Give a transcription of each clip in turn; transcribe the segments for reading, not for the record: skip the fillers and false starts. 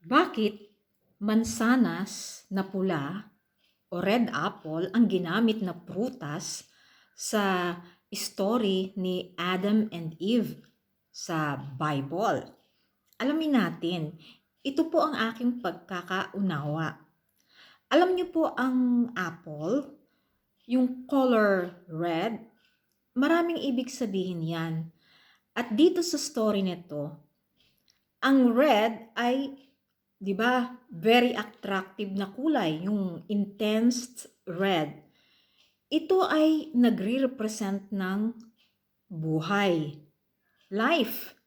Bakit mansanas na pula o red apple ang ginamit na prutas sa story ni Adam and Eve sa Bible? Alamin natin, ito po ang aking pagkakaunawa. Alam niyo po ang apple, yung color red, maraming ibig sabihin yan. At dito sa story nito, ang red ay, 'di ba, very attractive na kulay, yung intense red. Ito ay nagre-represent ng buhay, life.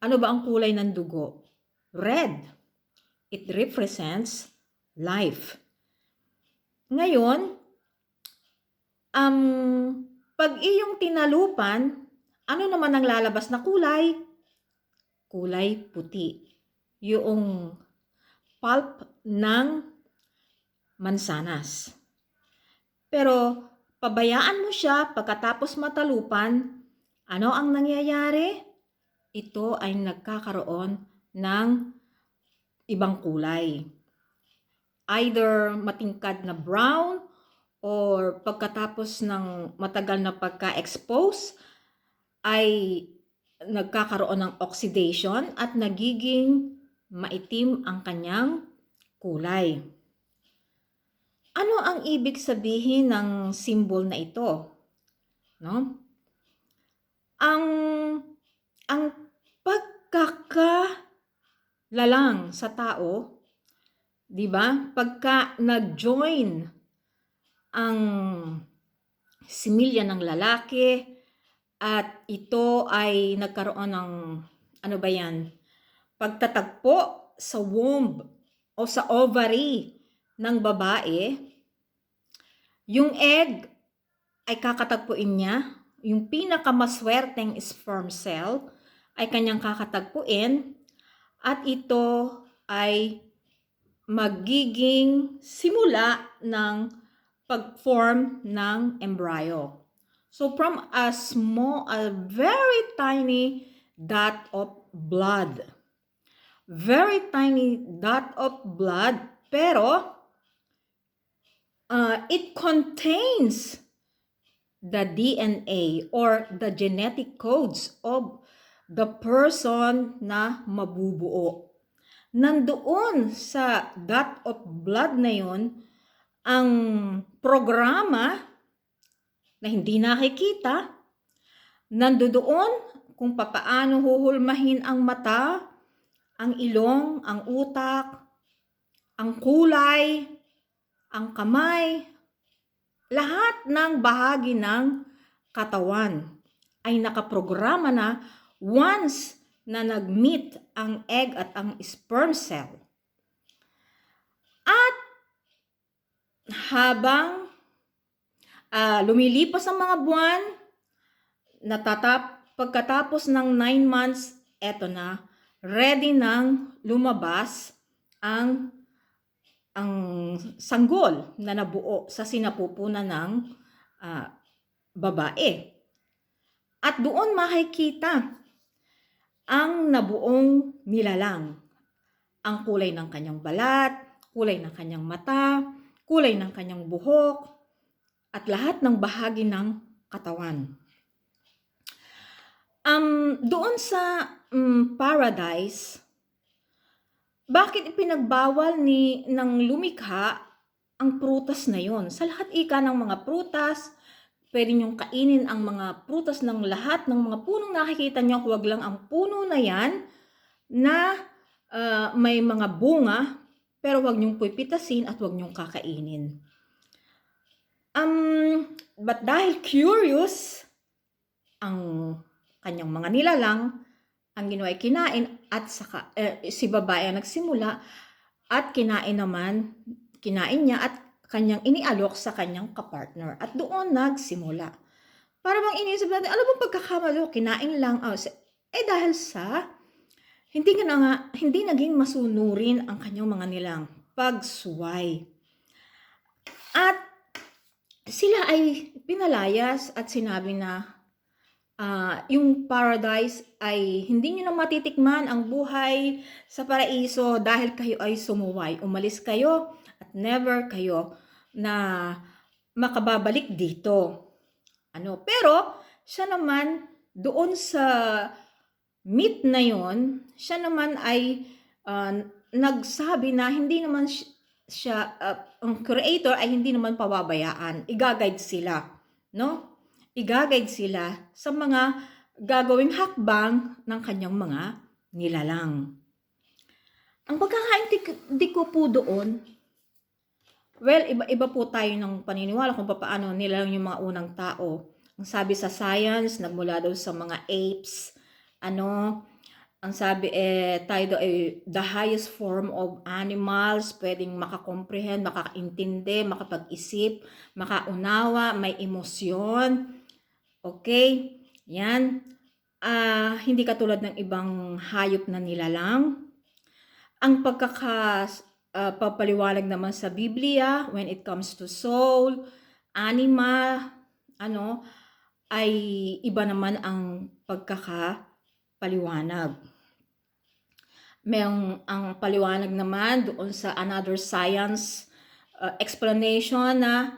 Ano ba ang kulay ng dugo? Red. It represents life. Ngayon, pag iyong tinalupan, ano naman ang lalabas na kulay? Kulay puti. Yung pulp ng mansanas. Pero pabayaan mo siya pagkatapos matalupan, ano ang nangyayari? Ito ay nagkakaroon ng ibang kulay. Either matingkad na brown or pagkatapos ng matagal na pagka-expose ay nagkakaroon ng oxidation at nagiging maitim ang kanyang kulay. Ano ang ibig sabihin ng symbol na ito? No? Ang pagkakalalang sa tao, 'di ba? Pagka nag-join ang similya ng lalaki at ito ay nagkaroon ng ano ba 'yan? Pagtatagpo sa womb o sa ovary ng babae, yung egg ay kakatagpuin niya, yung pinakamaswerteng sperm cell ay kanyang kakatagpuin at ito ay magiging simula ng pag-form ng embryo. So from a very tiny dot of blood. Very tiny dot of blood, pero it contains the DNA or the genetic codes of the person na mabubuo. Nandoon sa dot of blood na yun, ang programa na hindi nakikita, nandoon kung papaano huhulmahin ang mata, ang ilong, ang utak, ang kulay, ang kamay, lahat ng bahagi ng katawan ay nakaprograma na once na nag-meet ang egg at ang sperm cell. At habang lumilipas ang mga buwan, pagkatapos ng 9 months, eto na, ready nang lumabas ang sanggol na nabuo sa sinapupunan ng babae. At doon makikita ang nabuong nilalang. Ang kulay ng kanyang balat, kulay ng kanyang mata, kulay ng kanyang buhok, at lahat ng bahagi ng katawan. Doon sa paradise, bakit ipinagbawal ng lumikha ang prutas na yon? Sa lahat ika ng mga prutas, pwede niyong kainin ang mga prutas ng lahat ng mga punong nakikita niyo, huwag lang ang puno na yan na may mga bunga, pero huwag niyong pipitasin at huwag niyong kakainin. But dahil curious ang kanyang mga nilalang, ang ginawa ay kinain at saka si babae ang nagsimula at kinain niya at kanyang inialok sa kanyang kapartner at doon nagsimula. Para bang iniisip natin, ano bang pagkakamali? Kinain lang. Dahil sa hindi naging masunurin ang kanyang mga nilang pagsuway. At sila ay pinalayas at sinabi na yung paradise ay hindi nyo na matitikman ang buhay sa paraiso dahil kayo ay sumuway. Umalis kayo at never kayo na makababalik dito. Pero siya naman doon sa myth na yon, siya naman ay nagsabi na hindi naman siya, ang creator ay hindi naman pababayaan. Igaguide sila, no? I-guide sila sa mga gagawing hakbang ng kanyang mga nilalang. Ang pagkakaintindi ko po doon, well, iba-iba po tayo ng paniniwala kung paano nilalang yung mga unang tao. Ang sabi sa science, nagmula daw sa mga apes, ang sabi tayo daw ay the highest form of animals, pwedeng makakomprehend, makakaintindi, makapag-isip, makaunawa, may emosyon. Okay? Yan. Hindi katulad ng ibang hayop na nilalang. Ang papaliwanag naman sa Biblia, when it comes to soul, anima, ay iba naman ang pagkakapaliwanag. Ang paliwanag naman doon sa another science explanation na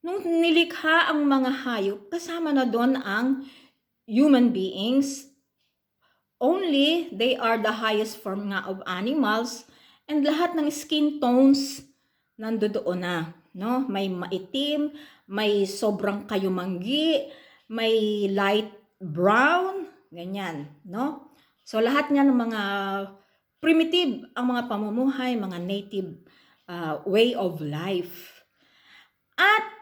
nung nilikha ang mga hayop, kasama na doon ang human beings. Only they are the highest form nga of animals, and lahat ng skin tones nandoon na. No? May maitim, may sobrang kayumanggi, may light brown, ganyan. No? So lahat niya ng mga primitive ang mga pamumuhay, mga native way of life. At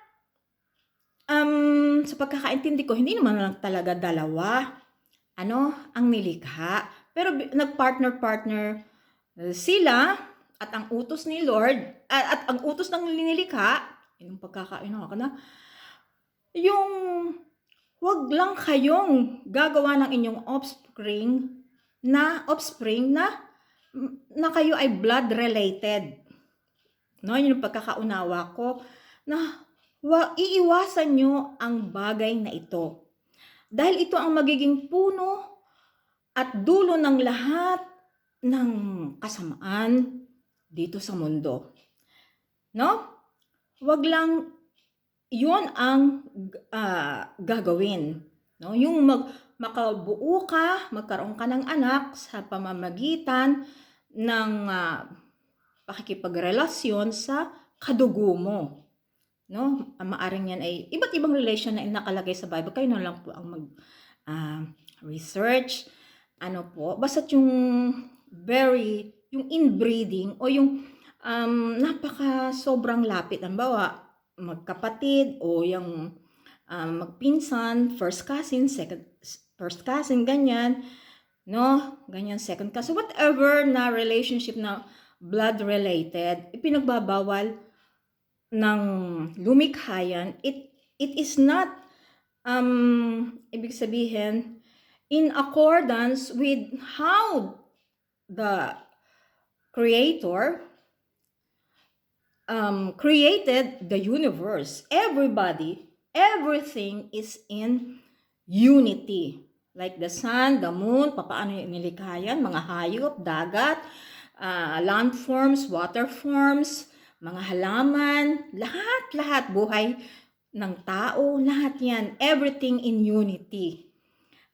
sa pagkakaintindi ko, hindi naman lang talaga dalawa ang nilikha. Pero nagpartner-partner sila at ang utos ni Lord at ang utos ng nilikha, yung yung wag lang kayong gagawa ng inyong offspring na kayo ay blood related. No, yun yung pagkakaunawa ko na iiwasan nyo ang bagay na ito. Dahil ito ang magiging puno at dulo ng lahat ng kasamaan dito sa mundo. No? Wag lang yun ang gagawin. No? Yung makabuo ka, magkaroon ka ng anak sa pamamagitan ng pakikipagrelasyon sa kadugo mo. No? Maaring yan ay iba't ibang relation na nakalagay sa Bible. Kayo na lang po ang mag-research. Basta yung yung inbreeding o yung napaka sobrang lapit. Halimbawa, magkapatid o yung magpinsan, first cousin, ganyan. No? Ganyan, second cousin. Whatever na relationship na blood related, ipinagbabawal ng lumikhayan. It is not ibig sabihin in accordance with how the creator created the universe. Everything is in unity. Like the sun, the moon, paano nilikha yan, mga hayop, dagat, landforms, waterforms, mga halaman, lahat, buhay ng tao, lahat yan, everything in unity.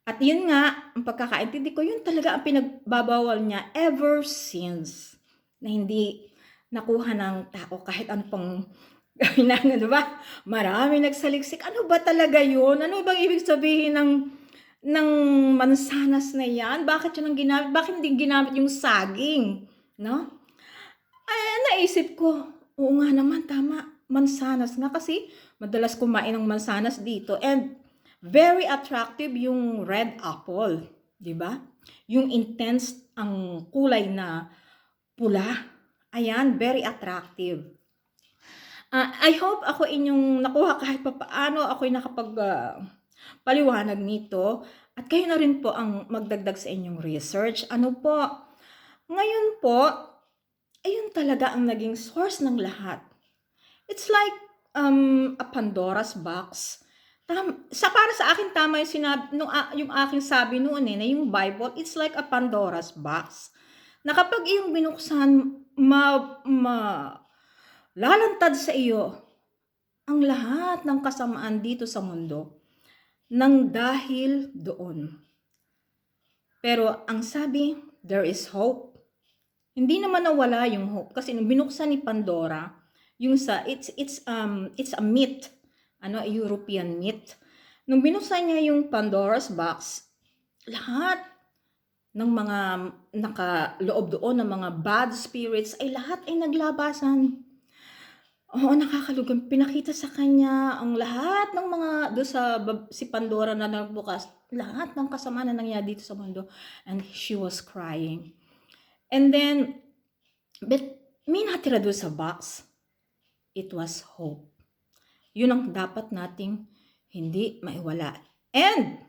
At yun nga, ang pagkakaintindi ko, yun talaga ang pinagbabawal niya ever since, na hindi nakuha ng tao kahit ano pang gawin na, diba? Marami nagsaliksik. Ano ba talaga yun? Ano bang ibig sabihin ng mansanas na yan? Bakit yun ang ginamit? Bakit hindi ginamit yung saging? No? Naisip ko, oo nga naman, tama. Mansanas nga kasi madalas kumain ng mansanas dito. And very attractive yung red apple. Diba? Yung intense ang kulay na pula. Ayan, very attractive. I hope ako inyong nakuha kahit paano ako'y nakapag-paliwanag nito. At kayo na rin po ang magdagdag sa inyong research. Ngayon po, ayun talaga ang naging source ng lahat. It's like a Pandora's box Para sa akin tama yung sinabi nung yung aking sabi noon na yung Bible, it's like a Pandora's box. Na kapag iyong binuksan, lalantad sa iyo ang lahat ng kasamaan dito sa mundo nang dahil doon. Pero ang sabi, there is hope. Hindi naman nawala yung hope kasi nung binuksan ni Pandora, yung it's a myth, a European myth. Nung binuksan niya yung Pandora's box, lahat ng mga nakaloob doon ng mga bad spirits ay lahat ay naglabasan. Oo, nakakalugang pinakita sa kanya ang lahat ng mga si Pandora na nagbukas, lahat ng kasamaan na nangyari dito sa mundo, and she was crying. And then, but may natira doon sa box. It was hope. Yun ang dapat nating hindi maiwala. And,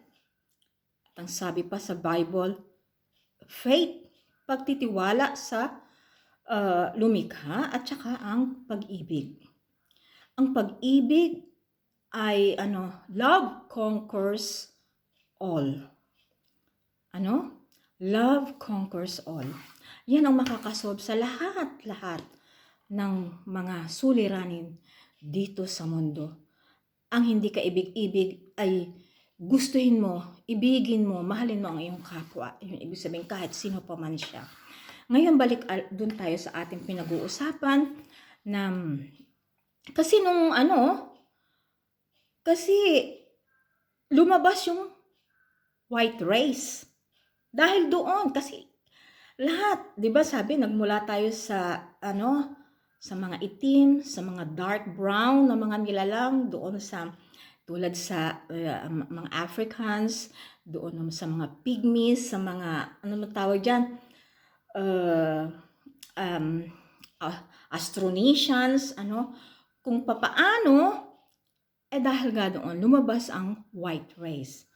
ang sabi pa sa Bible, faith, pagtitiwala sa lumikha at saka ang pag-ibig. Ang pag-ibig ay love conquers all. Love conquers all. Yan ang makakasolve sa lahat ng mga suliranin dito sa mundo. Ang hindi ka ibig-ibig ay gustuhin mo, ibigin mo, mahalin mo ang iyong kapwa. Yun ibig sabihin kahit sino pa man siya. Ngayon balik dun tayo sa ating pinag-uusapan na kasi kasi lumabas yung white race. Dahil doon kasi lahat, 'di ba sabi nagmula tayo sa sa mga itim, sa mga dark brown na mga nilalang doon sa tulad sa mga Africans, doon sa mga pygmies, sa mga tawag diyan? Austronesians, kung papaano, dahil nga doon, lumabas ang white race.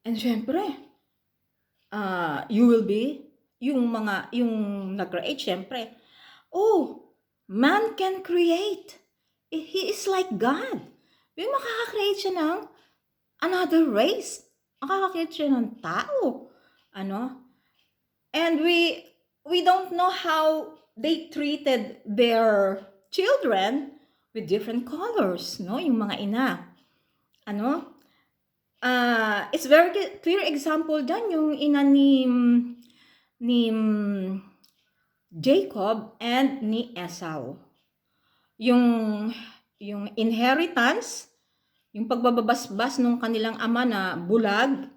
And syempre, you will be, yung nag-create, syempre, man can create. He is like God. Yung makaka-create siya ng another race. Makaka-create siya ng tao. And we don't know how they treated their children with different colors, yung mga ina. It's very clear example dyan, yung ina ni Jacob and ni Esau. Yung inheritance, yung pagbabasbas ng kanilang ama na bulag,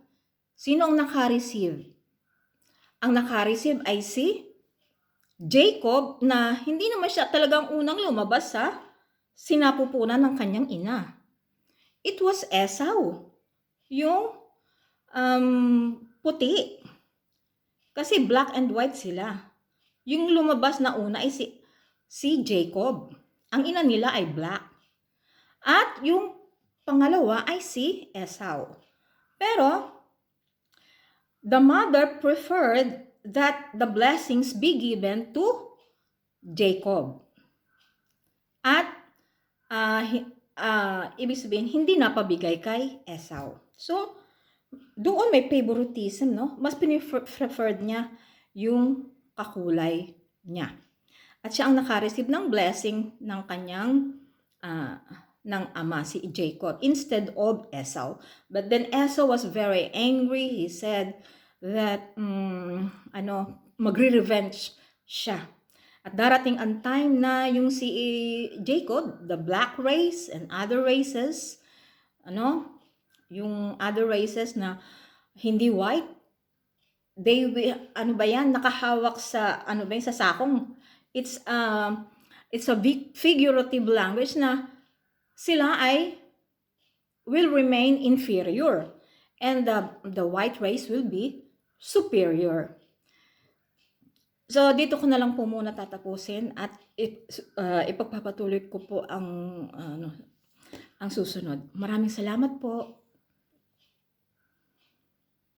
sino ang naka-receive? Ang naka-receive ay si Jacob na hindi naman siya talagang unang lumabas sa sinapupunan ng kanyang ina. It was Esau, yung puti. Kasi black and white sila. Yung lumabas na una ay si Jacob. Ang ina nila ay black. At yung pangalawa ay si Esau. Pero the mother preferred that the blessings be given to Jacob. At ibig sabihin, hindi napabigay kay Esau. So, doon may favoritism, Mas preferred niya yung kakulay niya. At siya ang naka-receive ng blessing ng kanyang ng ama, si Jacob, instead of Esau. But then Esau was very angry. He said that magre-revenge siya. At darating ang time na yung si Jacob, the black race and other races, yung other races na hindi white, they nakahawak sa sa sakong. It's a figurative language na sila ay will remain inferior and the white race will be superior. So, dito ko na lang po muna tatapusin at ipagpapatuloy ko po ang susunod. Maraming salamat po.